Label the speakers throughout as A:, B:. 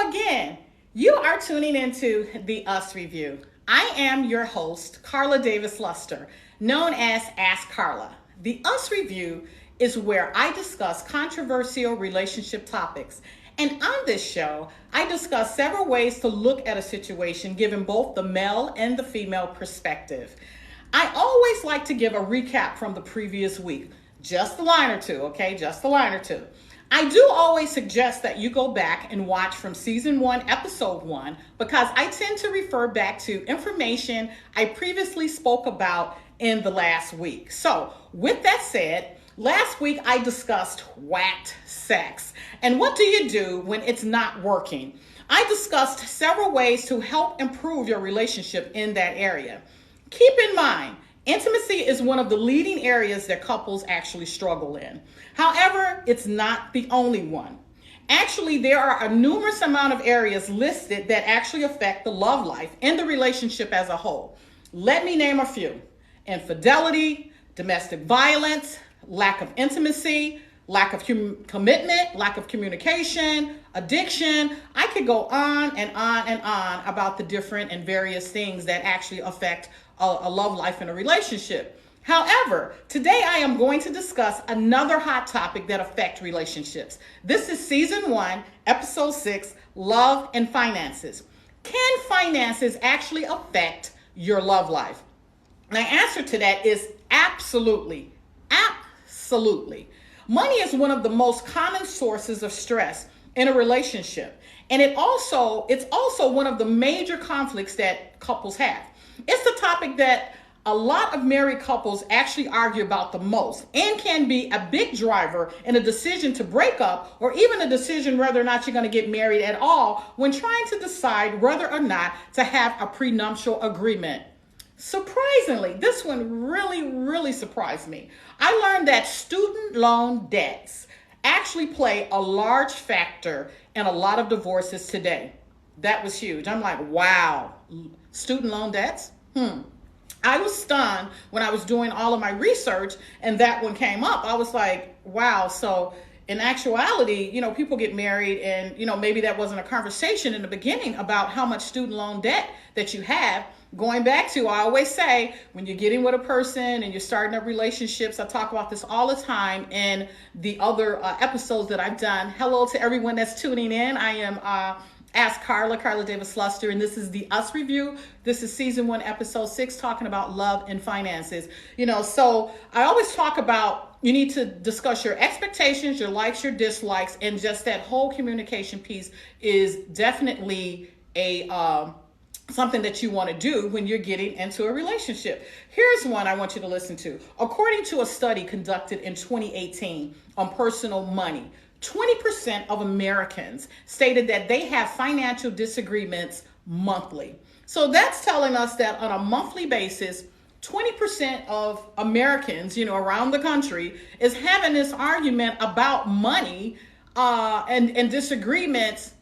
A: again. You are tuning into the Us Review. I am your host, Carla Davis Luster, known as Ask Carla. The Us Review is where I discuss controversial relationship topics. And on this show, I discuss several ways to look at a situation given both the male and the female perspective. I always like to give a recap from the previous week. Just a line or two, okay? Just a line or two. I do always suggest that you go back and watch from season 1, episode 1, because I tend to refer back to information I previously spoke about in the last week. So, with that said, last week I discussed whacked sex. And what do you do when it's not working? I discussed several ways to help improve your relationship in that area. Keep in mind, intimacy is one of the leading areas that couples actually struggle in. However, it's not the only one. Actually, there are a numerous amount of areas listed that actually affect the love life and the relationship as a whole. Let me name a few. Infidelity, domestic violence, lack of intimacy, lack of commitment, lack of communication, addiction. I could go on and on and on about the different and various things that actually affect a love life and a relationship. However, today I am going to discuss another hot topic that affects relationships. This is season 1, episode 6, love and finances. Can finances actually affect your love life? My answer to that is absolutely. Absolutely. Money is one of the most common sources of stress in a relationship. And it's also one of the major conflicts that couples have. It's the topic that a lot of married couples actually argue about the most and can be a big driver in a decision to break up or even a decision whether or not you're going to get married at all when trying to decide whether or not to have a prenuptial agreement. Surprisingly, this one really surprised me. I learned that student loan debts actually play a large factor in a lot of divorces today. That was huge. I'm like, wow, student loan debts? I was stunned when I was doing all of my research and that one came up. I was like, wow. So in actuality, people get married and, maybe that wasn't a conversation in the beginning about how much student loan debt that you have. Going back to, I always say, when you're getting with a person and you're starting up relationships, I talk about this all the time in the other episodes that I've done. Hello to everyone that's tuning in. I am Ask Carla Davis Luster, and this is the Us Review. This is season 1, episode 6, talking about love and finances. So I always talk about you need to discuss your expectations, your likes, your dislikes, and just that whole communication piece is definitely something that you want to do when you're getting into a relationship. Here's one I want you to listen to. According to a study conducted in 2018 on personal money, 20% of Americans stated that they have financial disagreements monthly. So that's telling us that on a monthly basis, 20% of Americans, around the country is having this argument about money and disagreements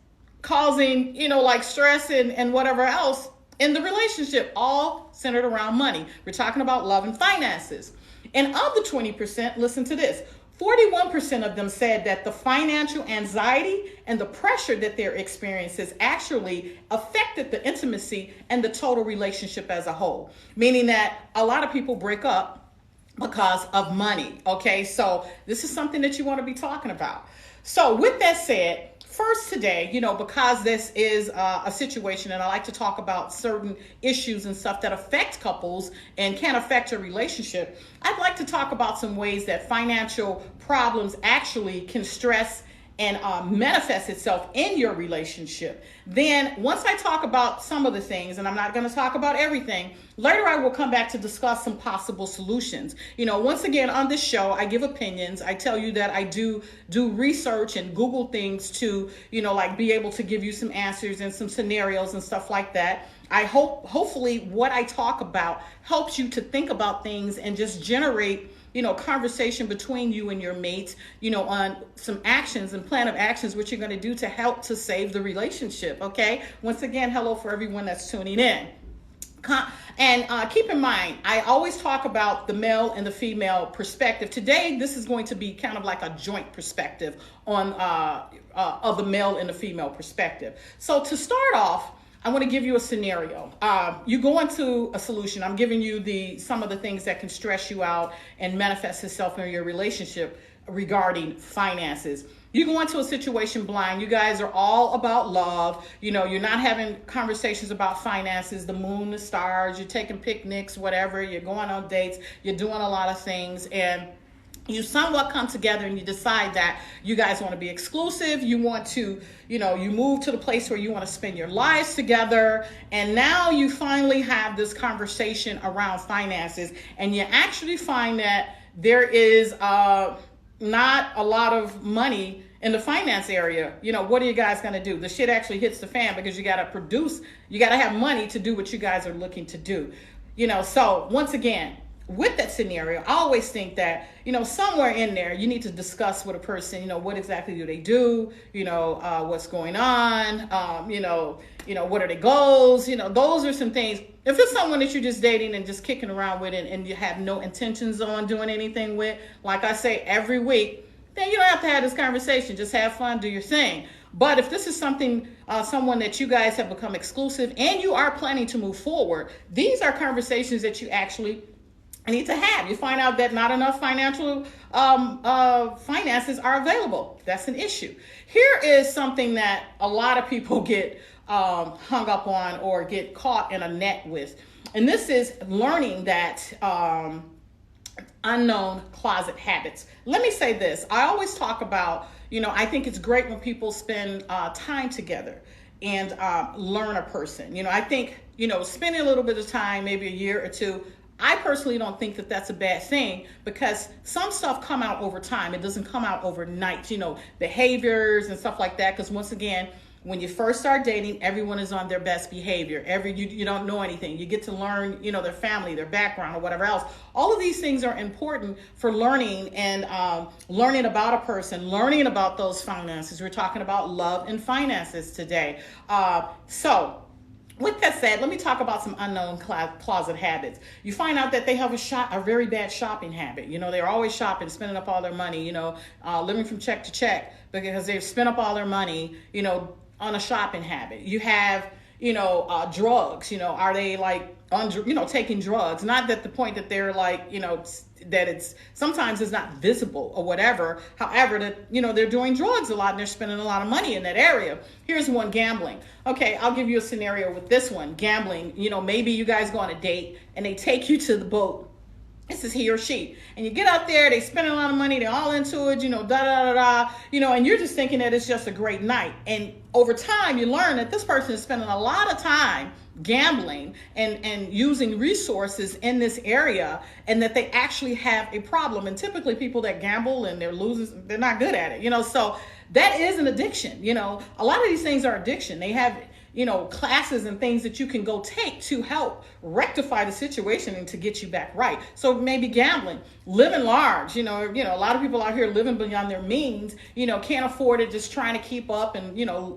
A: causing, like stress and whatever else in the relationship, all centered around money. We're talking about love and finances. And of the 20%, listen to this. 41% of them said that the financial anxiety and the pressure that they're experiencing actually affected the intimacy and the total relationship as a whole. Meaning that a lot of people break up because of money. Okay, so this is something that you want to be talking about. So with that said, first today, because this is a situation and I like to talk about certain issues and stuff that affect couples and can affect a relationship, I'd like to talk about some ways that financial problems actually can stress and manifest itself in your relationship. Then once I talk about some of the things, and I'm not going to talk about everything, later I will come back to discuss some possible solutions. Once again, on this show, I give opinions. I tell you that I do research and Google things to, be able to give you some answers and some scenarios and stuff like that. I hopefully what I talk about helps you to think about things and just generate conversation between you and your mates, on some actions and plan of actions, what you're going to do to help to save the relationship. Okay. Once again, hello for everyone that's tuning in. And keep in mind, I always talk about the male and the female perspective. Today, this is going to be kind of like a joint perspective on of the male and the female perspective. So to start off, I want to give you a scenario. You go into a solution. I'm giving you some of the things that can stress you out and manifest itself in your relationship regarding finances. You go into a situation blind. You guys are all about love. You know, you're not having conversations about finances, the moon, the stars. You're taking picnics, whatever. You're going on dates. You're doing a lot of things. And you somewhat come together and you decide that you guys want to be exclusive. You want to, you move to the place where you want to spend your lives together. And now you finally have this conversation around finances. And you actually find that there is not a lot of money in the finance area. What are you guys going to do? The shit actually hits the fan because you got to produce, you got to have money to do what you guys are looking to do. So once again, with that scenario, I always think that, somewhere in there, you need to discuss with a person, what exactly do they do? What's going on? What are their goals? Those are some things. If it's someone that you're just dating and just kicking around with and you have no intentions on doing anything with, like I say every week, then you don't have to have this conversation. Just have fun, do your thing. But if this is something, someone that you guys have become exclusive and you are planning to move forward, these are conversations that you actually need to have. You find out that not enough financial finances are available. That's an issue. Here is something that a lot of people get hung up on or get caught in a net with. And this is learning that unknown closet habits. Let me say this. I always talk about, I think it's great when people spend time together and learn a person. I think, spending a little bit of time, maybe a year or two, I personally don't think that that's a bad thing because some stuff come out over time. It doesn't come out overnight, behaviors and stuff like that. Because once again, when you first start dating, everyone is on their best behavior. You don't know anything. You get to learn, their family, their background, or whatever else. All of these things are important for learning and learning about a person, learning about those finances. We're talking about love and finances today. With that said, let me talk about some unknown closet habits. You find out that they have a very bad shopping habit. They're always shopping, spending up all their money, living from check to check because they've spent up all their money, on a shopping habit. You have, drugs, are they like, taking drugs? Not that the point that they're like, that it's sometimes it's not visible or whatever. However, that they're doing drugs a lot and they're spending a lot of money in that area. Here's one, gambling. Okay, I'll give you a scenario with this one. Gambling, maybe you guys go on a date and they take you to the boat. This is he or she. And you get out there, they spend a lot of money, they're all into it, and you're just thinking that it's just a great night. And over time, you learn that this person is spending a lot of time gambling and using resources in this area, and that they actually have a problem. And typically people that gamble and they're losers, they're not good at it, so that is an addiction. A lot of these things are addiction. They have classes and things that you can go take to help rectify the situation and to get you back right. So maybe gambling, living large, a lot of people out here living beyond their means, can't afford it, just trying to keep up and,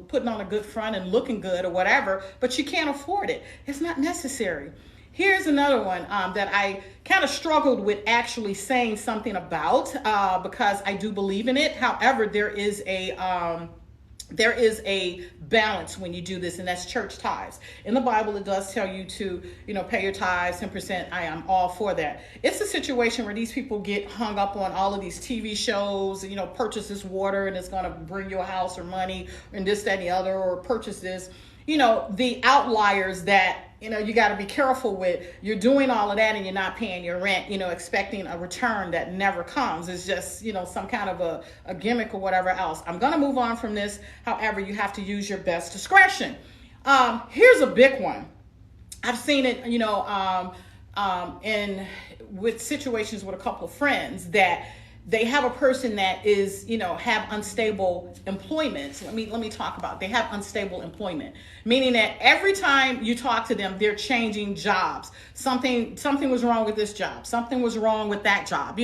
A: putting on a good front and looking good or whatever, but you can't afford it. It's not necessary. Here's another one that I kind of struggled with actually saying something about because I do believe in it. However, there is a balance when you do this, and that's church tithes. In the Bible, it does tell you to, pay your tithes, 10%. I am all for that. It's a situation where these people get hung up on all of these TV shows, purchase this water and it's going to bring you a house or money and this, that, and the other, or purchase this. The outliers that, you got to be careful with. You're doing all of that and you're not paying your rent, expecting a return that never comes. It's just, some kind of a gimmick or whatever else. I'm going to move on from this. However, you have to use your best discretion. Here's a big one. I've seen it, with situations with a couple of friends that they have a person that is, have unstable employment. Let me talk about it. They have unstable employment, meaning that every time you talk to them, they're changing jobs. Something was wrong with this job. Something was wrong with that job.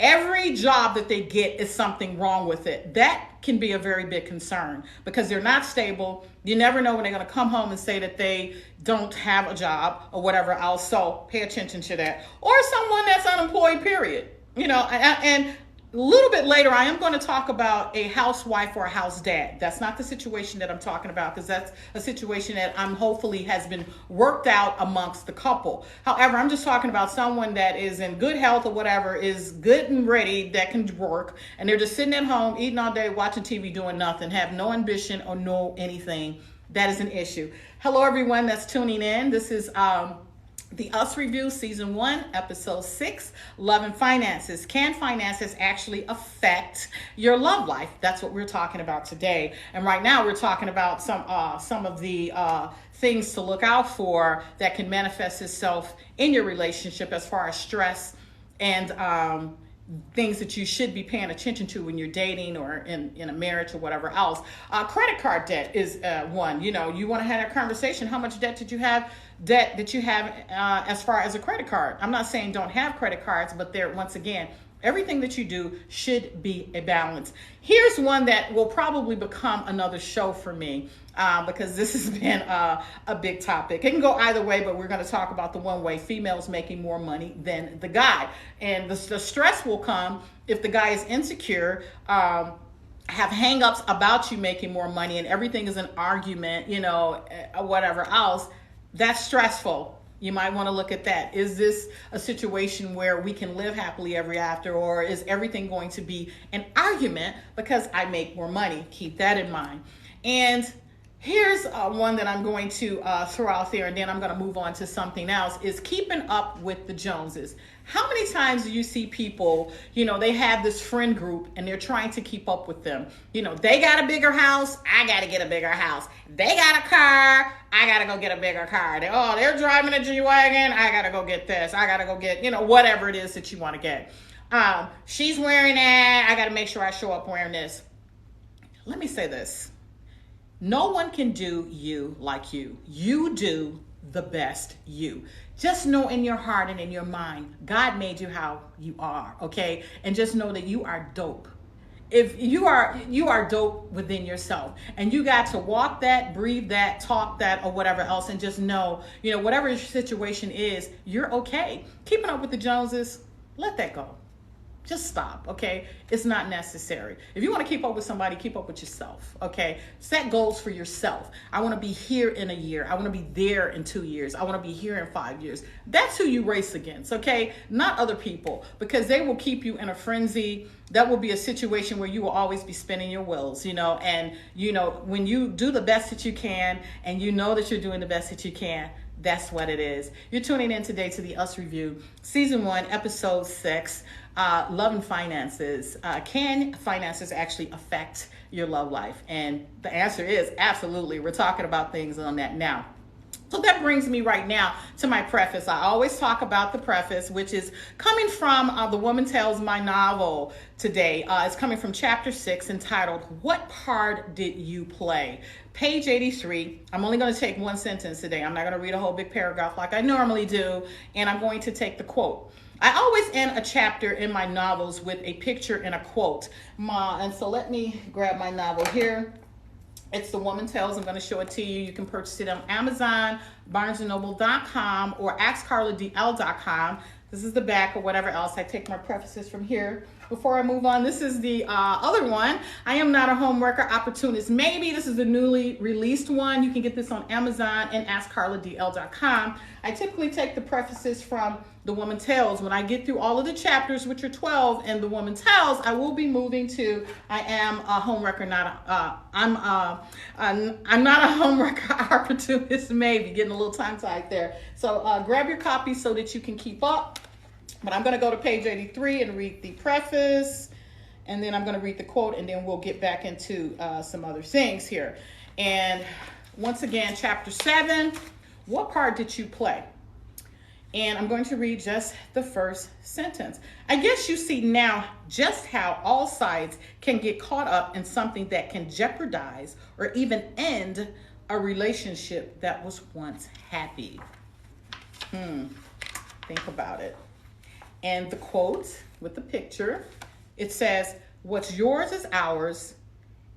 A: every job that they get is something wrong with it. That can be a very big concern because they're not stable. You never know when they're going to come home and say that they don't have a job or whatever else. So pay attention to that. Or someone that's unemployed, period. And a little bit later, I am going to talk about a housewife or a house dad. That's not the situation that I'm talking about, because that's a situation that I'm hopefully has been worked out amongst the couple. However, I'm just talking about someone that is in good health or whatever, is good and ready, that can work, and they're just sitting at home, eating all day, watching TV, doing nothing, have no ambition or no anything. That is an issue. Hello, everyone that's tuning in. This is the Us Review, Season 1, Episode 6, Love and Finances. Can finances actually affect your love life? That's what we're talking about today. And right now we're talking about some of the things to look out for that can manifest itself in your relationship as far as stress and things that you should be paying attention to when you're dating or in a marriage or whatever else. Credit card debt is one. You want to have a conversation. How much debt did you have? Debt that you have as far as a credit card. I'm not saying don't have credit cards, but there, once again, everything that you do should be a balance. Here's one that will probably become another show for me because this has been a big topic. It can go either way, but we're going to talk about the one way: females making more money than the guy. And the stress will come if the guy is insecure, have hang-ups about you making more money, and everything is an argument, whatever else. That's stressful. You might want to look at that. Is this a situation where we can live happily ever after, or is everything going to be an argument because I make more money? Keep that in mind. And here's one that I'm going to throw out there, and then I'm going to move on to something else, is keeping up with the Joneses. How many times do you see people, they have this friend group and they're trying to keep up with them? They got a bigger house, I got to get a bigger house. They got a car, I got to go get a bigger car. They're driving a G-Wagon, I got to go get this. I got to go get, whatever it is that you want to get. She's wearing that, I got to make sure I show up wearing this. Let me say this. No one can do you like you. You do the best you. Just know in your heart and in your mind, God made you how you are, okay? And just know that you are dope. If you are dope within yourself, and you got to walk that, breathe that, talk that, or whatever else, and just know, whatever your situation is, you're okay. Keeping up with the Joneses, let that go. Just stop, okay? It's not necessary. If you want to keep up with somebody, keep up with yourself, okay? Set goals for yourself. I want to be here in a year. I want to be there in 2 years. I want to be here in 5 years. That's who you race against, okay? Not other people, because they will keep you in a frenzy. That will be a situation where you will always be spinning your wheels, and, when you do the best that you can and you know that you're doing the best that you can, that's what it is. You're tuning in today to the Us Review, Season 1, Episode 6, Love and Finances. Can finances actually affect your love life? And the answer is absolutely. We're talking about things on that now. So that brings me right now to my preface. I always talk about the preface, which is coming from The Woman Tells My novel today. It's coming from Chapter 6, entitled, What Part Did You Play? Page 83. I'm only going to take one sentence today. I'm not going to read a whole big paragraph like I normally do, and I'm going to take the quote. I always end a chapter in my novels with a picture and a quote. And so let me grab my novel here. It's The Woman Tells. I'm going to show it to you. You can purchase it on Amazon, BarnesandNoble.com, or AskCarlaDL.com. This is the back or whatever else. I take my prefaces from here. Before I move on, this is the other one. I Am Not a Homewrecker, Opportunist Maybe. This is the newly released one. You can get this on Amazon and AskCarlaDL.com. I typically take the prefaces from The Woman Tells. When I get through all of the chapters, which are 12, and The Woman Tells, I will be moving to I Am a Homewrecker, I'm Not a Homewrecker, Opportunist Maybe. Getting a little tongue-tied there. So grab your copy so that you can keep up. But I'm going to go to page 83 and read the preface, and then I'm going to read the quote, and then we'll get back into some other things here. And once again, Chapter 7, what part did you play? And I'm going to read just the first sentence. I guess you see now just how all sides can get caught up in something that can jeopardize or even end a relationship that was once happy. Think about it. And the quote with the picture, it says, "What's yours is ours,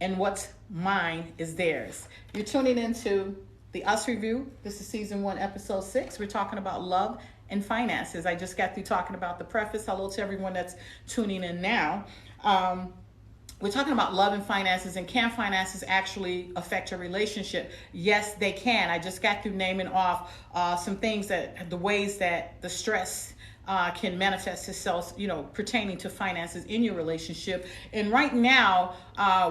A: and what's mine is theirs." You're tuning into the Us Review. This is season 1, episode 6. We're talking about love and finances. I just got through talking about the preface. Hello to everyone that's tuning in now. We're talking about love and finances, and can finances actually affect your relationship? Yes, they can. I just got through naming off some things the ways that the stress can manifest itself, pertaining to finances in your relationship. And right now,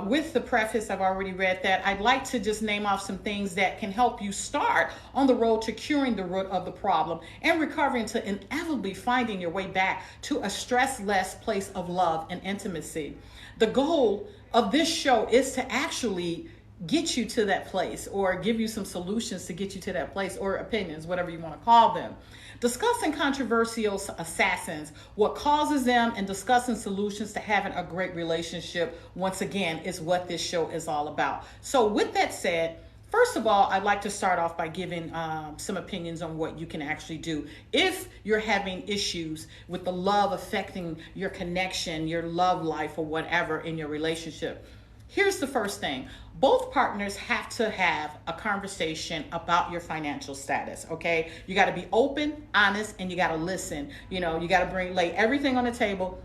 A: with the preface, I've already read that. I'd like to just name off some things that can help you start on the road to curing the root of the problem and recovering to inevitably finding your way back to a stress-less place of love and intimacy. The goal of this show is to actually get you to that place, or give you some solutions to get you to that place, or opinions, whatever you want to call them. Discussing controversial assassins, what causes them, and discussing solutions to having a great relationship, once again, is what this show is all about. So with that said, first of all, I'd like to start off by giving some opinions on what you can actually do if you're having issues with the love affecting your connection, your love life, or whatever in your relationship. Here's the first thing. Both partners have to have a conversation about your financial status, okay? You got to be open, honest, and you got to listen. You got to lay everything on the table.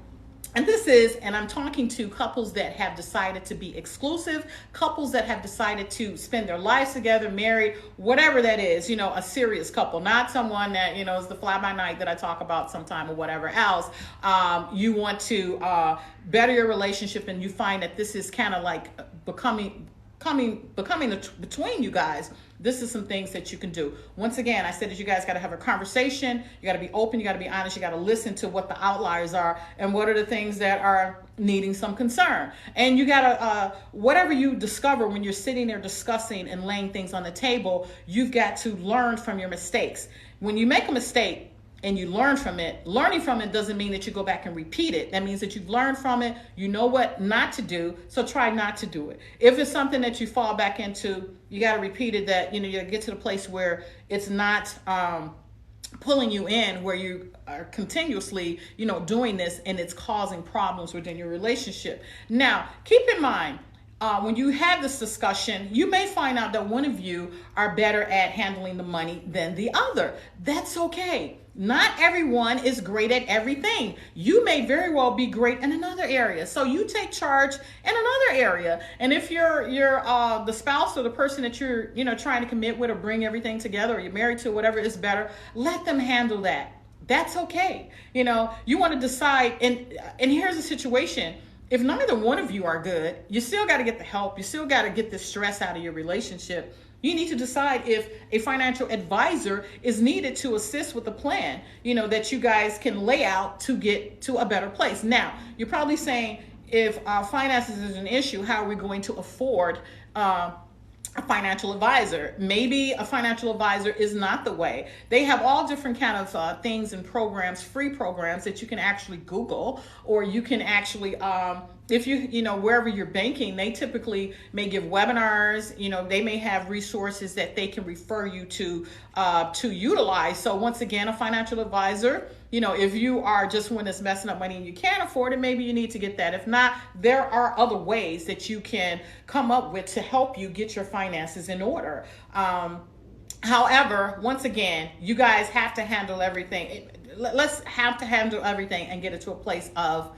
A: And I'm talking to couples that have decided to be exclusive, couples that have decided to spend their lives together, married, whatever that is, a serious couple, not someone that, is the fly by night that I talk about sometime or whatever else. You want to better your relationship, and you find that this is kind of like becoming between you guys. This is some things that you can do. Once again, I said that you guys got to have a conversation. You got to be open. You got to be honest. You got to listen to what the outliers are and what are the things that are needing some concern. And you got to, whatever you discover when you're sitting there discussing and laying things on the table, you've got to learn from your mistakes. When you make a mistake, and you learn from it, learning from it doesn't mean that you go back and repeat it. That means that you've learned from it, you know what not to do, so try not to do it. If it's something that you fall back into, you got to repeat it, that, you get to the place where it's not pulling you in, where you are continuously, doing this, and it's causing problems within your relationship. Now, keep in mind, when you have this discussion, you may find out that one of you are better at handling the money than the other. That's okay. Not everyone is great at everything. You may very well be great in another area. So you take charge in another area. And if you're the spouse or the person that you're, trying to commit with or bring everything together, or you're married to, whatever is better, let them handle that. That's okay. You want to decide. And here's the situation. If neither one of you are good, you still got to get the help. You still got to get the stress out of your relationship. You need to decide if a financial advisor is needed to assist with the plan, that you guys can lay out to get to a better place. Now, you're probably saying, if finances is an issue, how are we going to afford a financial advisor? Maybe a financial advisor is not the way. They have all different kind of things and programs, free programs that you can actually Google, or you can actually, if wherever you're banking, they typically may give webinars. They may have resources that they can refer you to utilize. So once again, a financial advisor, if you are just one that's messing up money and you can't afford it, maybe you need to get that. If not, there are other ways that you can come up with to help you get your finances in order. However, once again, you guys have to handle everything. Let's have to handle everything and get it to a place of,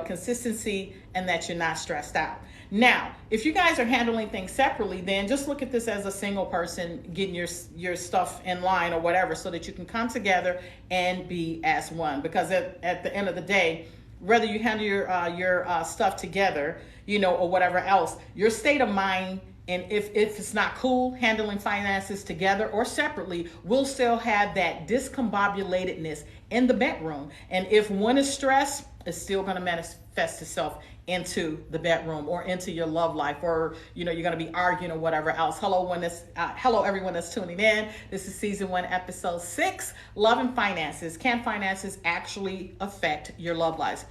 A: consistency, and that you're not stressed out. Now, if you guys are handling things separately, then just look at this as a single person getting your stuff in line or whatever, so that you can come together and be as one. Because at the end of the day, whether you handle your stuff together, or whatever else, your state of mind, and if it's not cool handling finances together or separately, we'll still have that discombobulatedness in the bedroom. And if one is stressed, it's still going to manifest itself into the bedroom or into your love life, or you're going to be arguing or whatever else. Hello everyone that's tuning in. This is season 1, episode 6, love and finances. Can finances actually affect your love lives?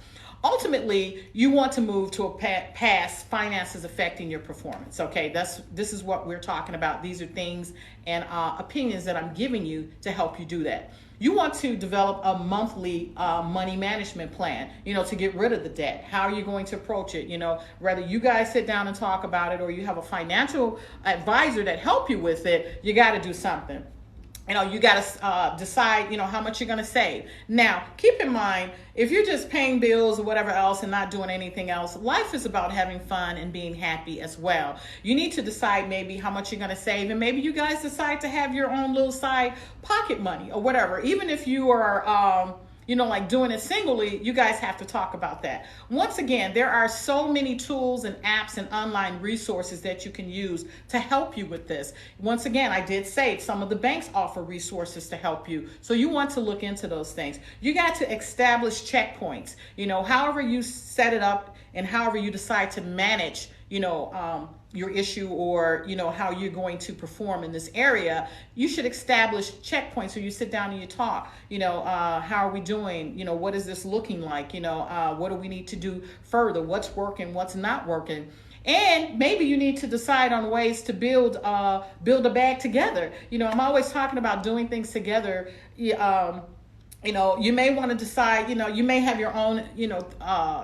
A: ultimately you want to move to a past finances affecting your performance. Okay, this is what we're talking about. These are things and opinions that I'm giving you to help you do that. You want to develop a monthly money management plan, to get rid of the debt. How are you going to approach it? Whether you guys sit down and talk about it or you have a financial advisor that help you with it, you got to do something. You got to decide, how much you're going to save. Now, keep in mind, if you're just paying bills or whatever else and not doing anything else, life is about having fun and being happy as well. You need to decide maybe how much you're going to save, and maybe you guys decide to have your own little side pocket money or whatever. Even if you are like doing it singly, you guys have to talk about that. Once again, there are so many tools and apps and online resources that you can use to help you with this. Once again, I did say some of the banks offer resources to help you. So you want to look into those things. You got to establish checkpoints, however you set it up and however you decide to manage, your issue or how you're going to perform in this area. You should establish checkpoints. So you sit down and you talk, how are we doing, what is this looking like, what do we need to do further, what's working, what's not working. And maybe you need to decide on ways to build a bag together. I'm always talking about doing things together. You may want to decide, you may have your own,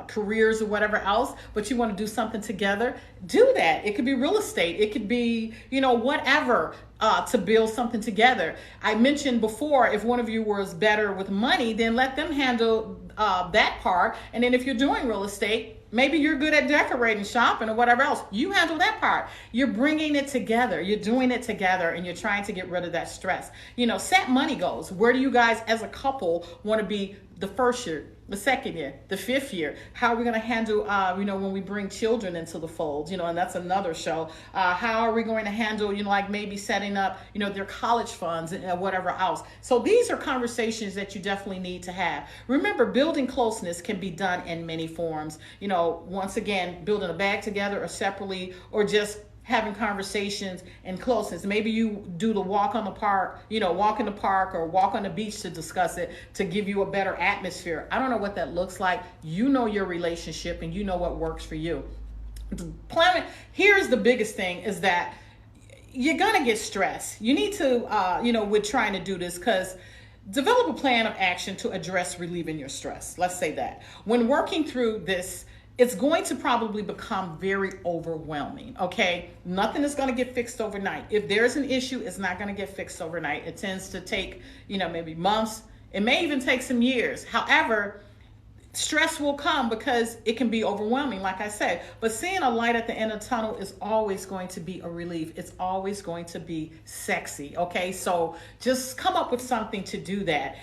A: careers or whatever else, but you want to do something together. Do that. It could be real estate. It could be, whatever, to build something together. I mentioned before, if one of you was better with money, then let them handle that part. And then if you're doing real estate, maybe you're good at decorating, shopping, or whatever else. You handle that part. You're bringing it together. You're doing it together, and you're trying to get rid of that stress. Set money goals. Where do you guys as a couple want to be the first year, the second year, the fifth year? How are we going to handle, when we bring children into the fold, and that's another show. How are we going to handle, like maybe setting up, their college funds and whatever else. So these are conversations that you definitely need to have. Remember, building closeness can be done in many forms. Once again, building a bag together or separately, or just having conversations and closeness. Maybe you do the walk in the park or walk on the beach to discuss it, to give you a better atmosphere. I don't know what that looks like. You know your relationship and you know what works for you. Here's the biggest thing is that you're going to get stressed. You need to, with trying to do this, because develop a plan of action to address relieving your stress. Let's say that. When working through this, it's going to probably become very overwhelming, okay? Nothing is going to get fixed overnight. If there's an issue, it's not going to get fixed overnight. It tends to take, maybe months. It may even take some years. However, stress will come because it can be overwhelming, like I said. But seeing a light at the end of the tunnel is always going to be a relief. It's always going to be sexy, okay? So just come up with something to do that.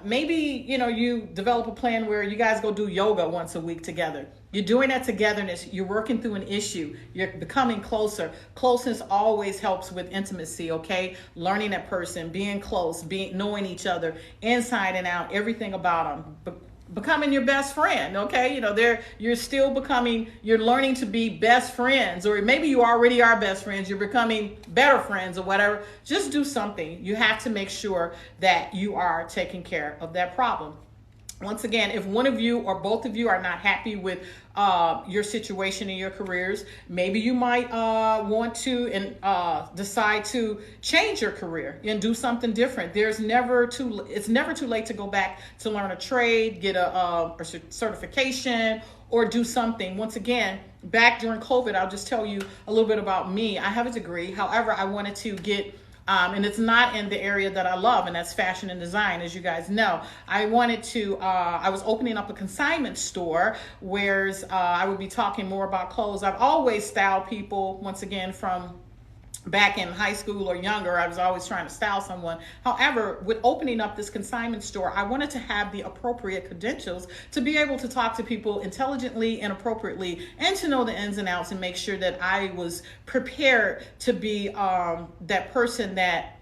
A: Maybe, you develop a plan where you guys go do yoga once a week together. You're doing that togetherness. You're working through an issue. You're becoming closer. Closeness always helps with intimacy, okay? Learning that person, being close, knowing each other inside and out, everything about them. Becoming your best friend, okay? You're learning to be best friends, or maybe you already are best friends. You're becoming better friends or whatever. Just do something. You have to make sure that you are taking care of that problem. Once again, if one of you or both of you are not happy with your situation in your careers, maybe you might want to decide to change your career and do something different. It's never too late to go back to learn a trade, get a certification, or do something. Once again, back during COVID, I'll just tell you a little bit about me. I have a degree. However, I wanted to get and it's not in the area that I love, and that's fashion and design, as you guys know. I was opening up a consignment store where I would be talking more about clothes. I've always styled people, once again, from back in high school or younger. I was always trying to style someone. However, with opening up this consignment store, I wanted to have the appropriate credentials to be able to talk to people intelligently and appropriately, and to know the ins and outs, and make sure that I was prepared to be that person that,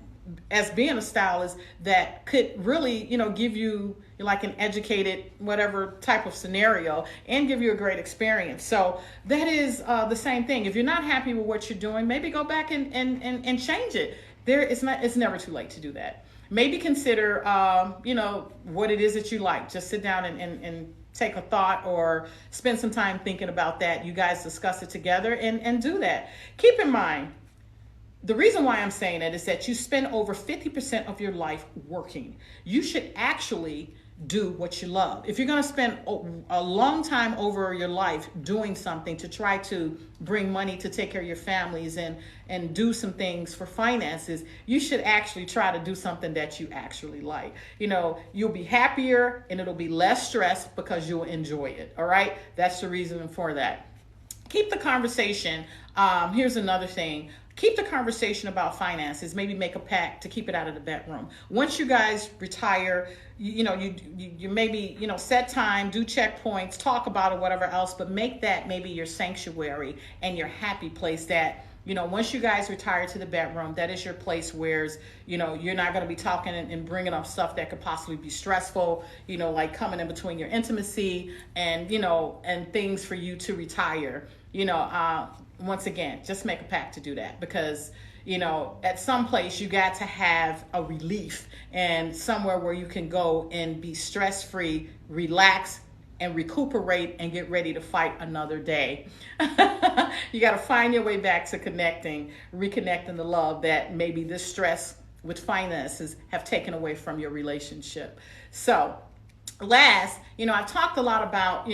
A: as being a stylist, that could really, give you like an educated whatever type of scenario and give you a great experience. So that is the same thing. If you're not happy with what you're doing, maybe go back and change it. It's never too late to do that. Maybe consider what it is that you like. Just sit down and take a thought or spend some time thinking about that, you guys discuss it together and do that. Keep in mind, the reason why I'm saying it is that you spend over 50% of your life working. You should actually do what you love. If you're going to spend a long time over your life doing something to try to bring money to take care of your families and do some things for finances, you should actually try to do something that you actually like. You know, you'll be happier and it'll be less stress because you'll enjoy it. All right? That's the reason for that. Keep the conversation. Here's another thing. Keep the conversation about finances. Maybe make a pact to keep it out of the bedroom. Once you guys retire, you maybe, set time, do checkpoints, talk about it, whatever else, but make that maybe your sanctuary and your happy place that, once you guys retire to the bedroom, that is your place where, you're not going to be talking and bringing up stuff that could possibly be stressful, like coming in between your intimacy and, and things for you to retire. Once again, just make a pact to do that because, at some place you got to have a relief and somewhere where you can go and be stress-free, relax, and recuperate and get ready to fight another day. You got to find your way back to reconnecting the love that maybe this stress with finances have taken away from your relationship. So, last, I've talked a lot about,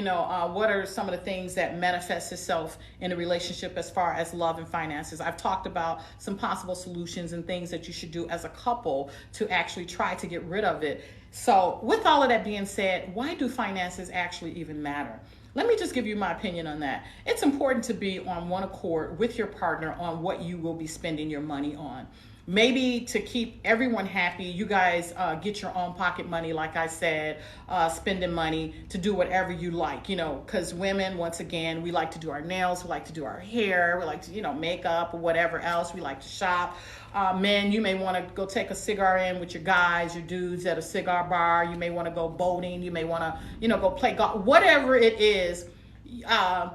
A: what are some of the things that manifest itself in a relationship as far as love and finances. I've talked about some possible solutions and things that you should do as a couple to actually try to get rid of it. So with all of that being said, why do finances actually even matter? Let me just give you my opinion on that. It's important to be on one accord with your partner on what you will be spending your money on. Maybe to keep everyone happy, you guys get your own pocket money, like I said, spending money to do whatever you like, because women, once again, we like to do our nails, we like to do our hair, we like to, makeup or whatever else, we like to shop. Men, you may want to go take a cigar in with your guys, your dudes at a cigar bar, you may want to go boating, you may want to, go play golf, whatever it is.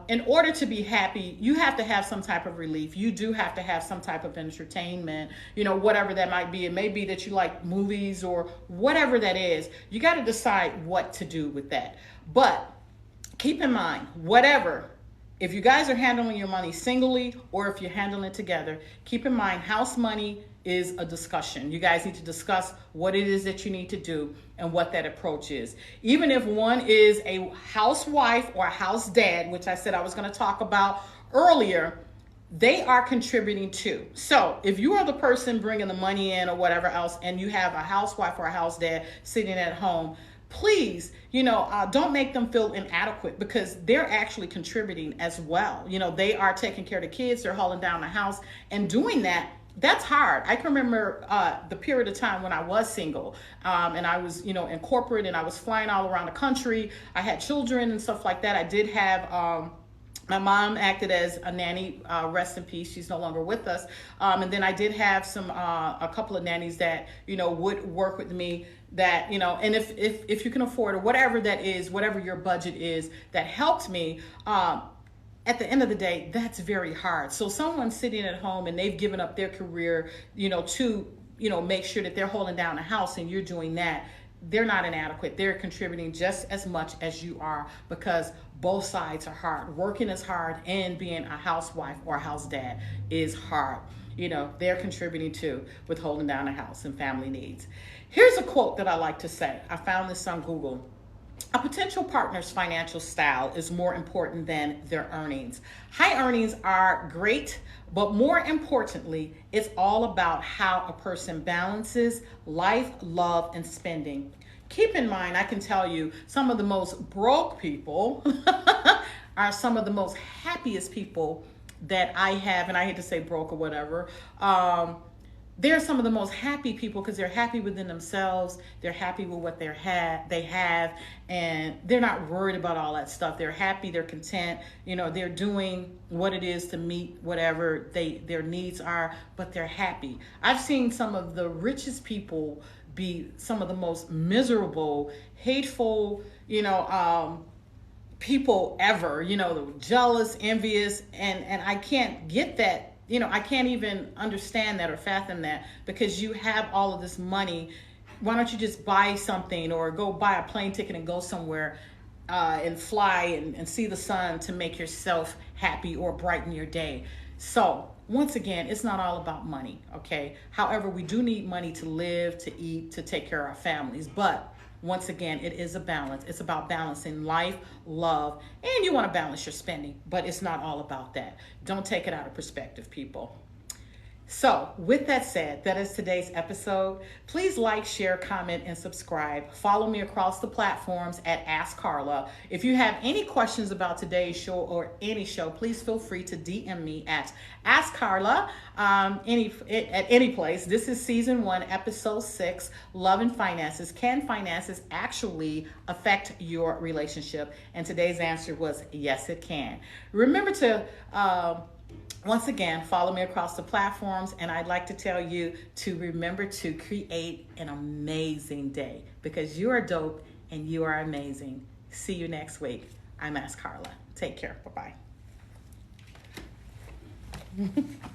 A: In order to be happy, you have to have some type of relief. You do have to have some type of entertainment, whatever that might be. It may be that you like movies or whatever that is. You got to decide what to do with that. But keep in mind, if you guys are handling your money singly or if you're handling it together, keep in mind house money is a discussion. You guys need to discuss what it is that you need to do and what that approach is. Even if one is a housewife or a house dad, which I said I was going to talk about earlier, they are contributing too. So if you are the person bringing the money in or whatever else, and you have a housewife or a house dad sitting at home, please, don't make them feel inadequate because they're actually contributing as well. They are taking care of the kids, they're hauling down the house, and doing that, that's hard. I can remember the period of time when I was single and I was, in corporate and I was flying all around the country. I had children and stuff like that. I did have my mom acted as a nanny, rest in peace. She's no longer with us. And then I did have a couple of nannies that, would work with me that, and if you can afford or whatever that is, whatever your budget is, that helped me. At the end of the day, that's very hard. So someone sitting at home and they've given up their career, to, make sure that they're holding down a house and you're doing that, they're not inadequate. They're contributing just as much as you are because both sides are hard. Working is hard and being a housewife or a house dad is hard. They're contributing too with holding down a house and family needs. Here's a quote that I like to say. I found this on Google. A potential partner's financial style is more important than their earnings. High earnings are great, but more importantly, it's all about how a person balances life, love, and spending. Keep in mind, I can tell you, some of the most broke people are some of the most happiest people that I have, and I hate to say broke or whatever. They're some of the most happy people because they're happy within themselves. They're happy with what they have, and they're not worried about all that stuff. They're happy, they're content. They're doing what it is to meet whatever their needs are, but they're happy. I've seen some of the richest people be some of the most miserable, hateful, people ever. Jealous, envious, and I can't get that. I can't even understand that or fathom that because you have all of this money. Why don't you just buy something or go buy a plane ticket and go somewhere? and fly and see the sun to make yourself happy or brighten your day. So, once again, it's not all about money, okay? However, we do need money to live, to eat, to take care of our families. But once again, it is a balance. It's about balancing life, love, and you want to balance your spending, but it's not all about that. Don't take it out of perspective, people. So, with that said, that is today's episode. Please like, share, comment, and subscribe. Follow me across the platforms at Ask Carla. If you have any questions about today's show or any show, please feel free to DM me at Ask Carla at any place. This is season 1, episode 6, Love and Finances. Can finances actually affect your relationship? And today's answer was yes, it can. Remember to once again, follow me across the platforms, and I'd like to tell you to remember to create an amazing day because you are dope and you are amazing. See you next week. I'm Ask Carla. Take care. Bye-bye.